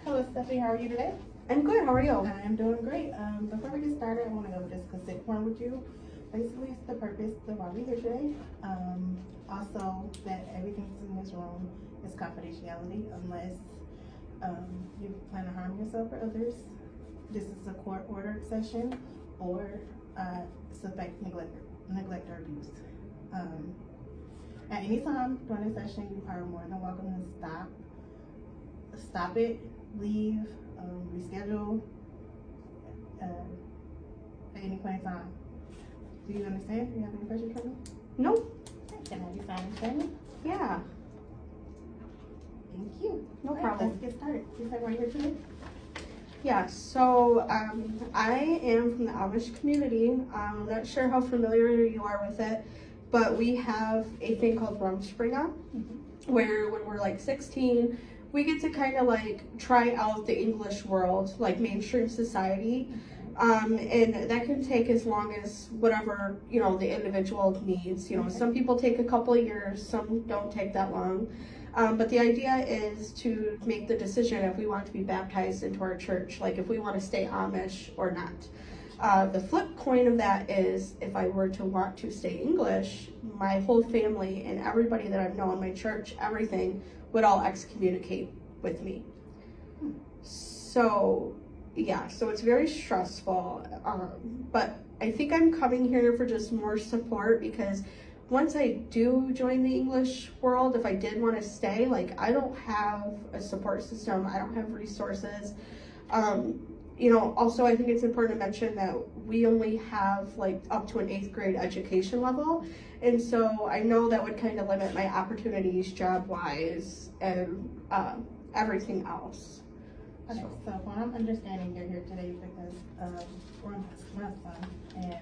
Hello, Stephanie. How are you today? I'm good. How are you? I'm doing great. Before we get started, I want to go over this consent form with you. Basically, it's the purpose of why we're here today. Also, that everything that's in this room is confidentiality unless you plan to harm yourself or others. This is a court-ordered session or suspect neglect or abuse. At any time during the session, you are more than welcome to stop it, leave, reschedule at any point in time. Do you understand? Do you have any questions for me? No. Can I have you sign and stand me? Yeah. Thank you. No All right, problem. let's get started. You said why you're here today? Yeah. So I am from the Amish community. I'm not sure how familiar you are with it, but we have a thing called Rumspringa, where when we're like 16, we get to kind of like try out the English world, like mainstream society. And that can take as long as whatever, the individual needs. Some people take a couple of years, some don't take that long. But the idea is to make the decision if we want to be baptized into our church, like if we want to stay Amish or not. The flip coin of that is if I were to want to stay English, my whole family and everybody that I've known in my church, everything would all excommunicate with me. So it's very stressful. But I think I'm coming here for just more support because once I do join the English world, if I did want to stay, like I don't have a support system, I don't have resources. Also I think it's important to mention that we only have like up to an 8th grade education level. And so I know that would kind of limit my opportunities job-wise and everything else. Okay, so what I'm understanding, you're here today because we're on my son, and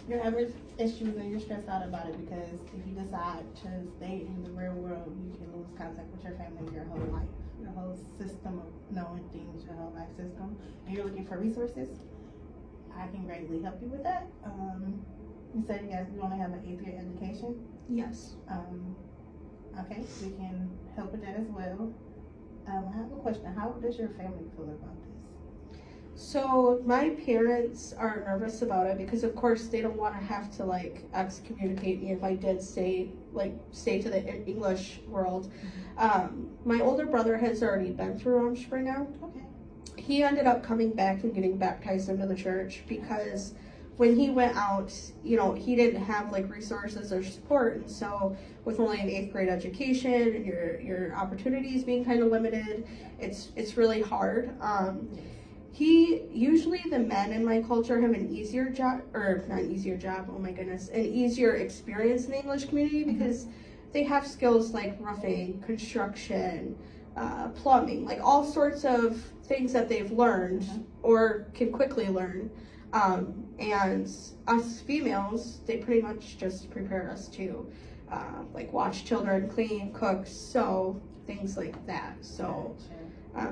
you're having issues and you're stressed out about it because if you decide to stay in the real world, you can lose contact with your family your whole life, your whole system of knowing things, your whole life system, and you're looking for resources. I can greatly help you with that. You said you only have an 8th grade education? Yes. Okay, we can help with that as well. I have a question. How does your family feel about this? So my parents are nervous about it because of course they don't want to have to like excommunicate me if I did stay to the English world. My older brother has already been through Rumspringa. Okay. He ended up coming back and getting baptized into the church because when he went out, he didn't have like resources or support, and so with only an 8th grade education and your opportunities being kind of limited, it's really hard. Usually the men in my culture have an easier job, or not easier job, oh my goodness, an easier experience in the English community because they have skills like roofing, construction, plumbing, like all sorts of things that they've learned or can quickly learn. And us females, they pretty much just prepare us to like watch children, clean, cook, sew, things like that. So,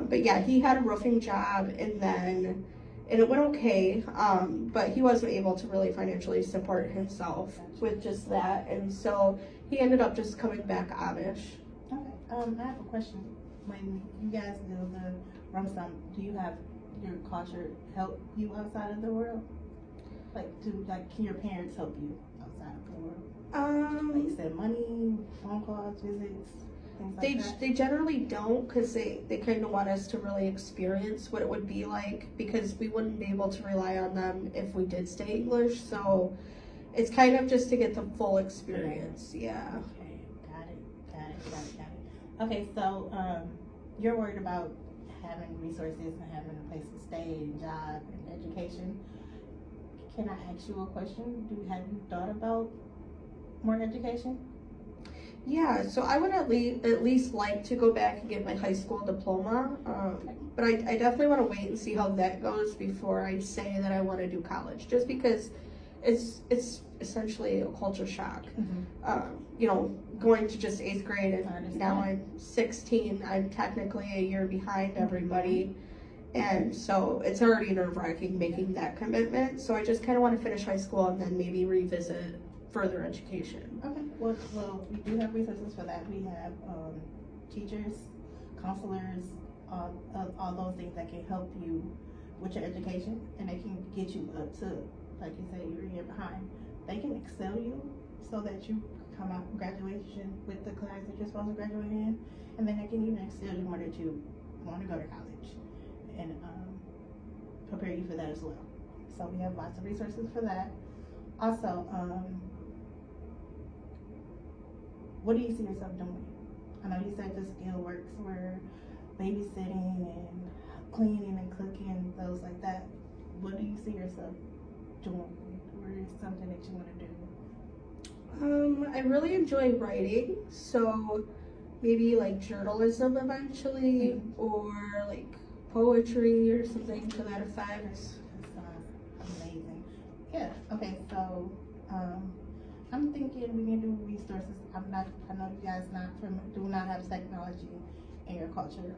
but yeah, he had a roofing job and it went okay, but he wasn't able to really financially support himself with just that. And so he ended up just coming back Amish. Okay, I have a question. When you guys do the Rumspringa, do you have your culture help you outside of the world? Can your parents help you outside of the world? Like you said, money, phone calls, visits, things like that? They generally don't because they kind of want us to really experience what it would be like because we wouldn't be able to rely on them if we did stay English. So it's kind of just to get the full experience. Yeah. Okay, got it. Okay, so you're worried about having resources and having a place to stay and job and education. Can I ask you a question? Have you thought about more education? Yeah, so I would at least like to go back and get my high school diploma, but I definitely want to wait and see how that goes before I say that I want to do college, just because it's essentially a culture shock. Going to just 8th grade and now I'm 16, I'm technically a year behind everybody. And so it's already nerve-wracking making that commitment. So I just kind of want to finish high school and then maybe revisit further education. Okay, well, we do have resources for that. We have teachers, counselors, all those things that can help you with your education, and they can get you up to, like you say, you're a year behind. They can excel you so that you come out graduation with the class that you're supposed to graduate in, and then they can even excel you more that you want to go to college, and prepare you for that as well. So we have lots of resources for that. Also, what do you see yourself doing? I know you said the skill works were babysitting and cleaning and cooking, those like that. What do you see yourself doing? Or is something that you want to do? I really enjoy writing, so maybe like journalism eventually, or like poetry or something to that effect. Amazing. Yeah. Okay. So, I'm thinking we can do resources. I know you guys do not have technology in your culture.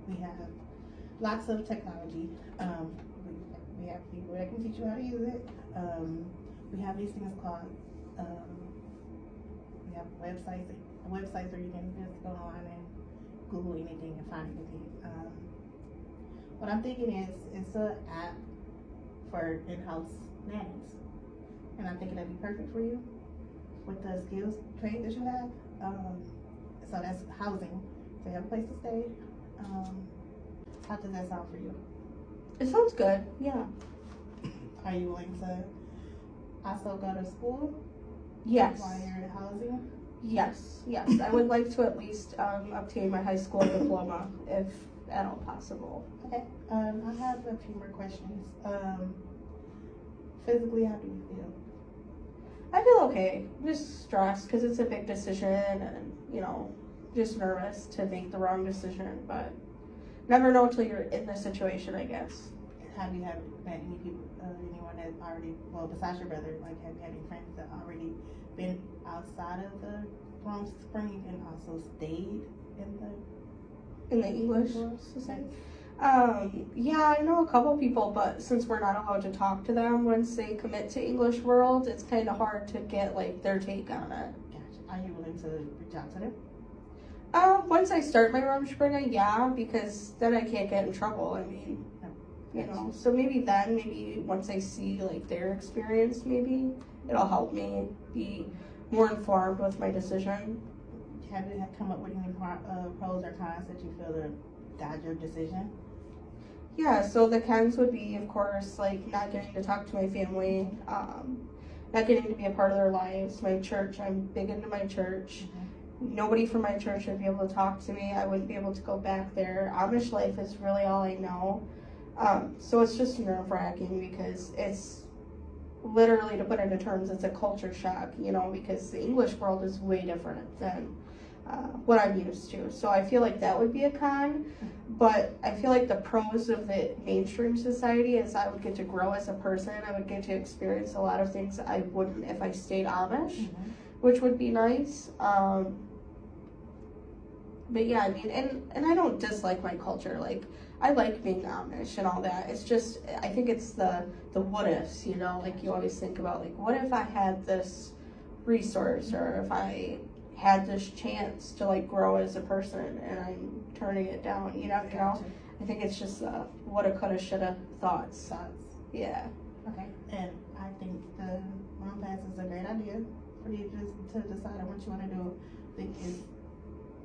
We have lots of technology. We have people that can teach you how to use it. We have these things called, we have websites where you can just go online and Google anything and find anything. What I'm thinking is, it's an app for in-house nannies. And I'm thinking that'd be perfect for you with the skills trade that you have. So that's housing. So you have a place to stay. How does that sound for you? It sounds good, yeah. Are you willing to also go to school? Yes. While you're in housing? Yes. I would like to at least obtain my high school diploma, if at all possible. Okay. I have a few more questions. Physically, how do you feel? I feel okay. I'm just stressed because it's a big decision, and just nervous to make the wrong decision. But never know until you're in the situation, I guess. Have you met any people, anyone that already, well, besides your brother, like, have you had any friends that already been outside of the Rome Spring and also stayed in the English society? Yeah, I know a couple people, but since we're not allowed to talk to them once they commit to English World, it's kind of hard to get like their take on it. Gotcha. Are you willing to reach out to them? Once I start my Rumspringa, yeah, because then I can't get in trouble. I mean, so maybe once I see like their experience, maybe it'll help me be more informed with my decision. Have you come up with any pros or cons that you feel to guide your decision? Yeah, so the cons would be, of course, like not getting to talk to my family, not getting to be a part of their lives. My church, I'm big into my church. Mm-hmm. Nobody from my church would be able to talk to me. I wouldn't be able to go back there. Amish life is really all I know. So it's just nerve-wracking because it's literally, to put into terms, it's a culture shock, because the English world is way different than what I'm used to. So I feel like that would be a con, but I feel like the pros of the mainstream society is I would get to grow as a person. I would get to experience a lot of things I wouldn't if I stayed Amish, which would be nice. But yeah, I mean, and I don't dislike my culture. Like, I like being Amish and all that. It's just, I think it's the what ifs, like you always think about, like, what if I had this resource, or if I had this chance to like grow as a person and I'm turning it down, I think it's just woulda, coulda, shoulda thoughts. Yeah. Okay. And I think the Rum Pass is a great idea for you just to decide on what you want to do. I think it's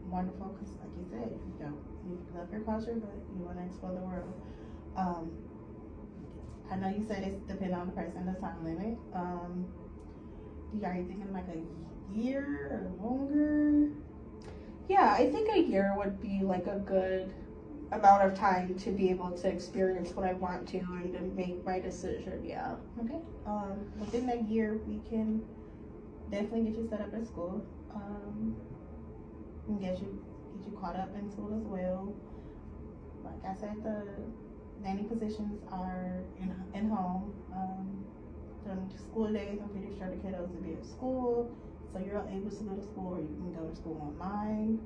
wonderful because, like you said, you love your culture, but you want to explore the world. I know you said it's depending on the person, the time limit. Are you thinking like a year or longer? Yeah, I think a year would be like a good amount of time to be able to experience what I want to and to make my decision. Yeah. Okay. Within that year, we can definitely get you set up at school. And get you caught up in school as well. Like I said, the nanny positions are in home. During school days, I'm pretty sure the kiddos will be at school, so you're able to go to school, or you can go to school online.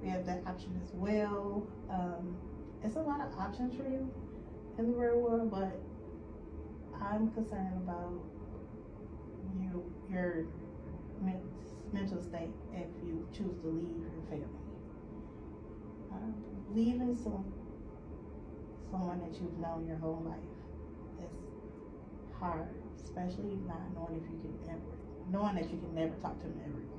We have that option as well. It's a lot of options for you in the real world, but I'm concerned about your mental state if you choose to leave your family. Leaving soon someone that you've known your whole life is hard, especially not knowing that you can never talk to them ever again.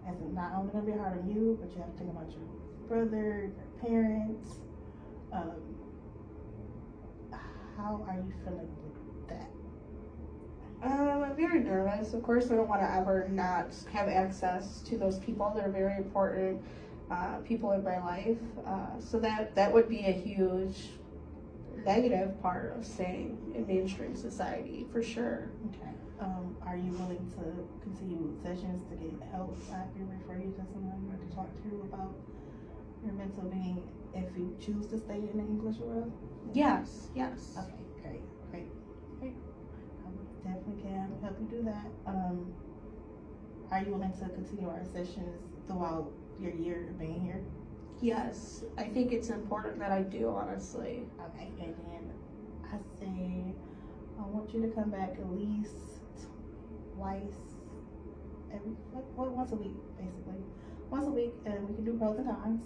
And it's not only gonna be hard on you, but you have to think about your brother, your parents. How are you feeling with that? I'm very nervous. Of course, I don't want to ever not have access to those people that are very important people in my life. So that would be a huge negative part of staying in mainstream society, for sure. Okay. Are you willing to continue sessions to get help? I can refer you to someone to talk to about your mental being if you choose to stay in the English world? Yes. Okay, great. I definitely can help you do that. Are you willing to continue our sessions throughout your year of being here? Yes, I think it's important that I do, honestly. Okay, and then I say I want you to come back at least once a week, basically. Once a week, and we can do pros and cons.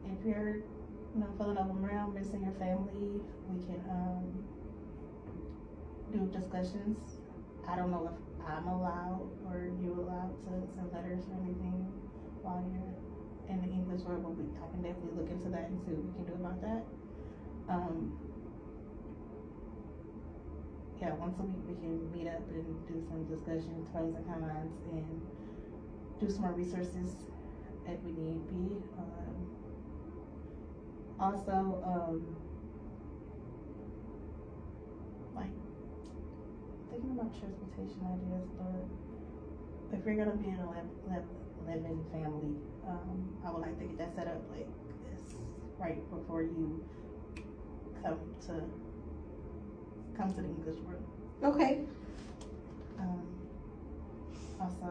If you're feeling overwhelmed, missing your family, we can do discussions. I don't know if I'm allowed or you allowed to send letters or anything while you're in the English world, but I can definitely look into that and see what we can do about that. Yeah, once a week we can meet up and do some discussions, pros and cons, and do some more resources if we need be. Also, like thinking about transportation ideas, but if you're gonna be in a living family, I would like to get that set up like this right before you come to the English world. Okay. Also,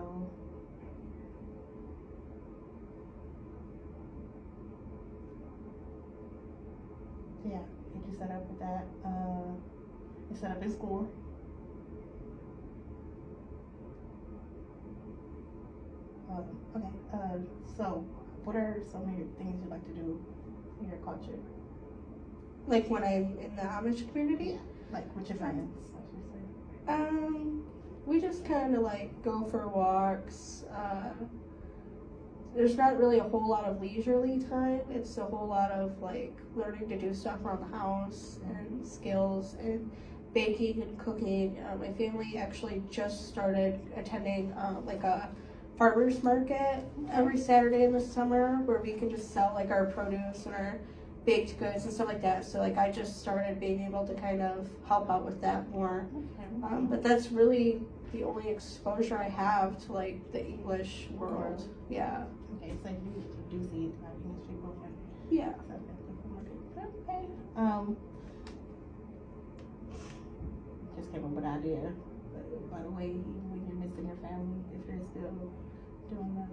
yeah, get you set up with that. You set up in school. Okay. So, what are some of your things you like to do in your culture? Like when I'm in the Amish community? Like with your friends, I should say. We just kind of like go for walks. There's not really a whole lot of leisurely time. It's a whole lot of like learning to do stuff around the house and skills and baking and cooking. My family actually just started attending like a farmer's market every Saturday in the summer where we can just sell like our produce and our baked goods and stuff like that. So like I just started being able to kind of help out with that more. But that's really the only exposure I have to like the English world. Yeah. Okay, so you do see English people. Yeah. Okay. Just came up with an idea. By the way, when you're missing your family, if you're still doing a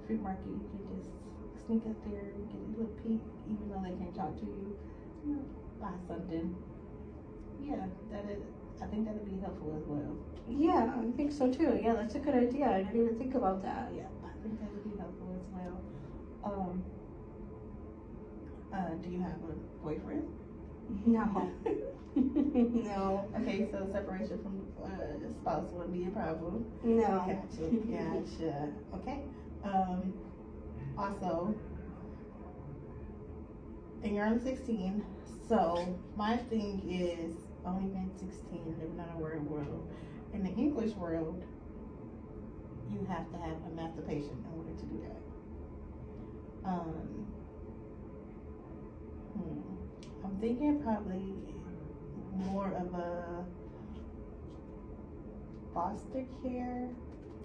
fruit market, you can just sneak up there and get a little peek, even though they can't talk to you. Buy something. Yeah, I think that'd be helpful as well. Yeah, I think so too. Yeah, that's a good idea. I didn't even think about that. Yeah, I think that would be helpful as well. Do you have a boyfriend? No. No. Okay, so separation from spouse wouldn't be a problem. No. Gotcha. Okay. Also, and you're only 16, so my thing is only been 16, living in a word world. In the English world, you have to have emancipation in order to do that. I'm thinking probably more of a foster care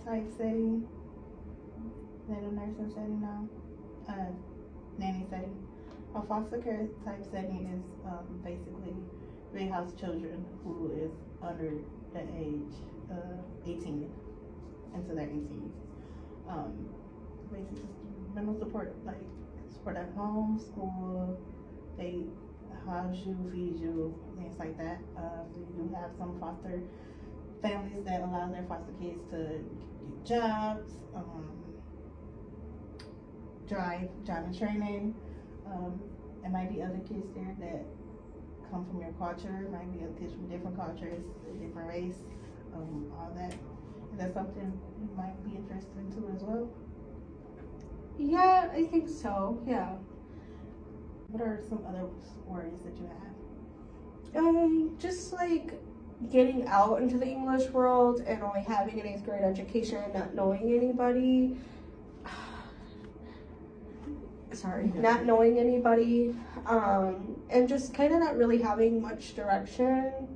type setting than a nursing setting now. Nanny setting. A foster care type setting is basically we house children who is under the age of 18 into their 18s. Basically mental support, like support at home, school, they house you, feed you, things like that. We do have some foster families that allow their foster kids to get jobs, job and training. It might be other kids there that come from your culture. It might be other kids from different cultures, different race, all that. Is that something you might be interested in too as well? Yeah, I think so. Yeah. What are some other worries that you have? Just like getting out into the English world and only having an 8th grade education, not knowing anybody. Sorry, not knowing anybody, and just kind of not really having much direction,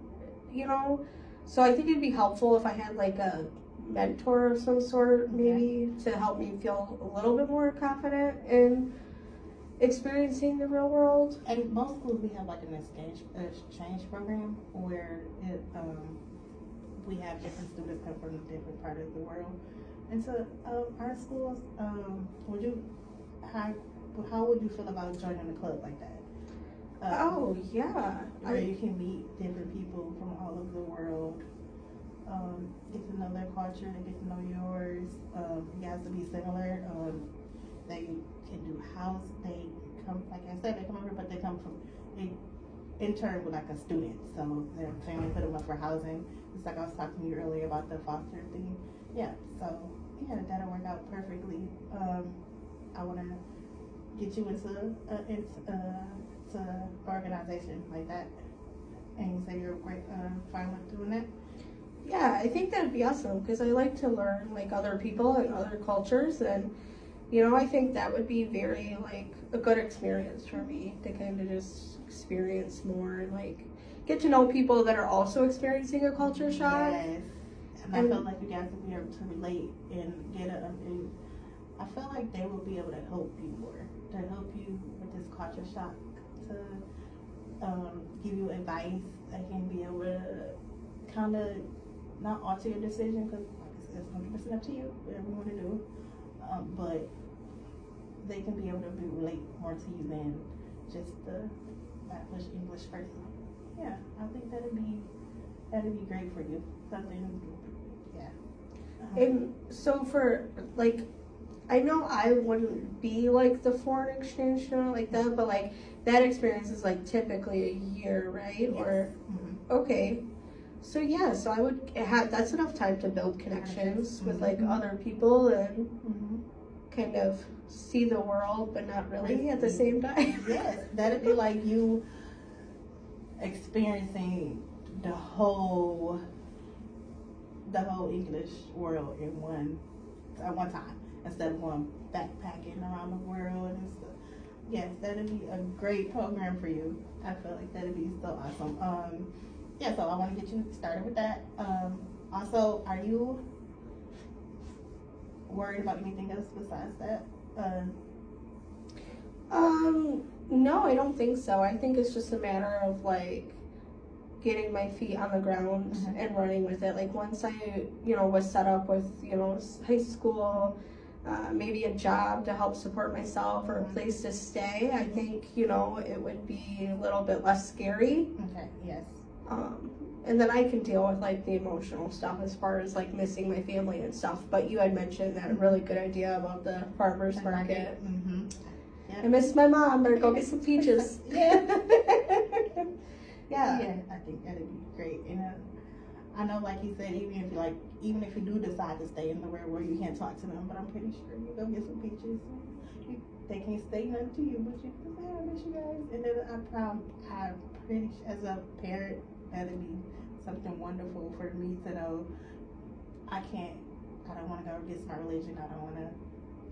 you know. So I think it'd be helpful if I had like a mentor of some sort, maybe, to help me feel a little bit more confident in experiencing the real world. And most schools we have like an exchange program where we have different students come from different parts of the world. And so our schools, would you how would you feel about joining a club like that? Oh yeah, Where you can meet different people from all over the world, get to know their culture, and get to know yours. You guys to be similar. They can do house. They come, like I said, they come over, but they come from they intern with like a student. So their family put them up for housing. It's like I was talking to you earlier about the foster thing. Yeah. So yeah, that'll work out perfectly. I want to get you into an organization like that, and you say you're great, fine with doing that. Yeah, I think that'd be awesome because I like to learn like other people and other cultures, and you know, I think that would be very like a good experience for me to kind of just experience more and like get to know people that are also experiencing a culture shock. Yes, and I feel like you guys will be able to relate and get I feel like they will be able to help you more, to help you with this culture shock, to give you advice. They can be able to kind of not alter your decision because it's 100% up to you, whatever you want to do. But they can be able to relate more to you than just the English person. Yeah, I think that'd be great for you. Something, yeah. And so for like, I know I wouldn't be like the foreign exchange student like that, but like that experience is like typically a year, right? Yes. Or okay. So yeah, so I would have that's enough time to build connections with like other people and kind of see the world, but not really at the same time. Yes, that'd be like you experiencing the whole English world at one time instead of going backpacking around the world and stuff. Yes, that'd be a great program for you. I feel like that'd be so awesome. Yeah, so I want to get you started with that. Also, are you worried about anything else besides that? No, I don't think so. I think it's just a matter of like getting my feet on the ground and running with it. Like once I, was set up with, high school, maybe a job to help support myself or a place to stay, I think, it would be a little bit less scary. Okay, yes. And then I can deal with like the emotional stuff as far as like missing my family and stuff. But you had mentioned that really good idea about the farmer's market. Mm-hmm. Yep. I miss my mom. Better go get some peaches. Yeah. Yeah. Yeah, I think that'd be great. And I know, like you said, even if you do decide to stay in the real world, you can't talk to them. But I'm pretty sure you go get some peaches. They can't say nothing to you, but you can say, "I miss you guys." And then I'm pretty as a parent, that'd be something wonderful for me to know. I don't want to go against my religion. I don't want to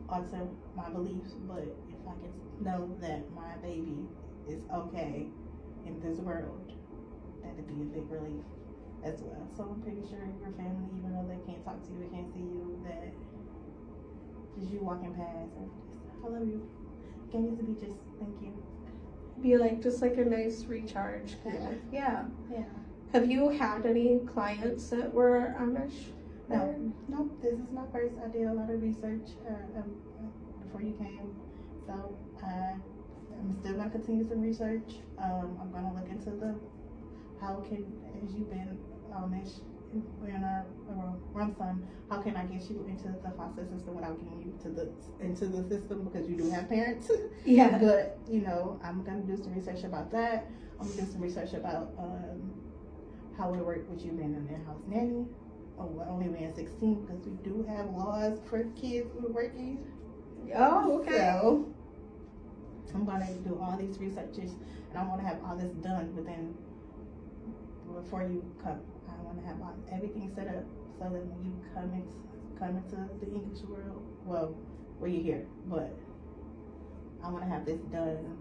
alter my beliefs, but if I can know that my baby is okay in this world, that'd be a big relief as well. So I'm pretty sure your family, even though they can't talk to you, they can't see you, that just you walking past, I love you. Can you be just thank you. Be like just like a nice recharge kind of. Yeah. Yeah. Have you had any clients that were Amish? No, this is my first. I did a lot of research before you came, so I'm still gonna continue some research. I'm gonna look into as you've been Amish, in our run fund, how can I get you into the foster system without getting you into the system because you do have parents? Yeah. But you know, I'm gonna do some research about that. I'm gonna do some research about how it work with you being an in-house nanny. Oh, well, only being 16 because we do have laws for kids who are working. Oh, okay. So I'm gonna do all these researches, and I want to have all this done before you come. I want to have everything set up so that when you come into the English world, well, where you're here, but I want to have this done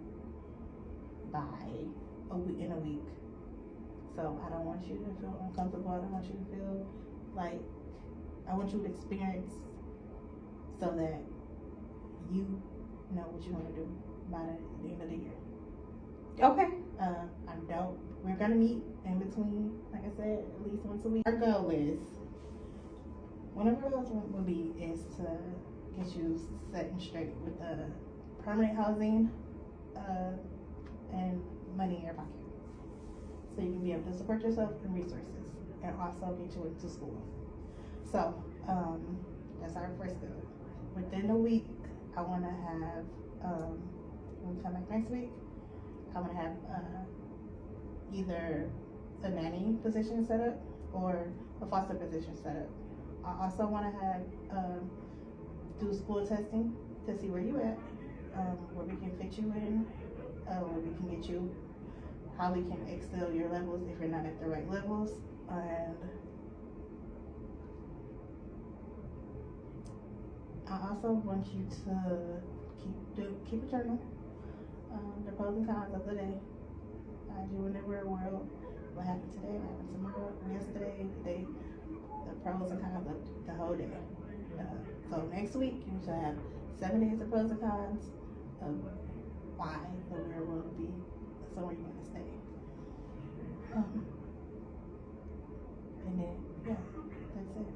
by in a week. So I don't want you to feel uncomfortable. I don't want you to feel like, I want you to experience so that you know what you want to do by the end of the year. Okay. We're gonna meet in between, like I said, at least once a week. Our goal is, one of our goals will be is to get you set and straight with permanent housing and money in your pocket, so you can be able to support yourself and resources, and also get you into school. So that's our first goal. Within a week, I want to have when we come back next week, I want to have either a nanny position set up or a foster position set up. I also want to have do school testing to see where you at, where we can fit you in, where we can get you, how we can excel your levels if you're not at the right levels, and I also want you to keep a journal, the pros and cons of the day. You in the real world, what happened today, what happened tomorrow, yesterday, today, the pros and cons of the whole day. So next week you should have 7 days of pros and cons of why the real world will be somewhere you want to stay. And then yeah, that's it.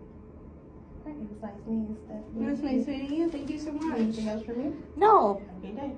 Alright, it was nice meeting you, Stephanie. It was nice meeting you. Thank you so much. Anything else from you? No. Have a good day.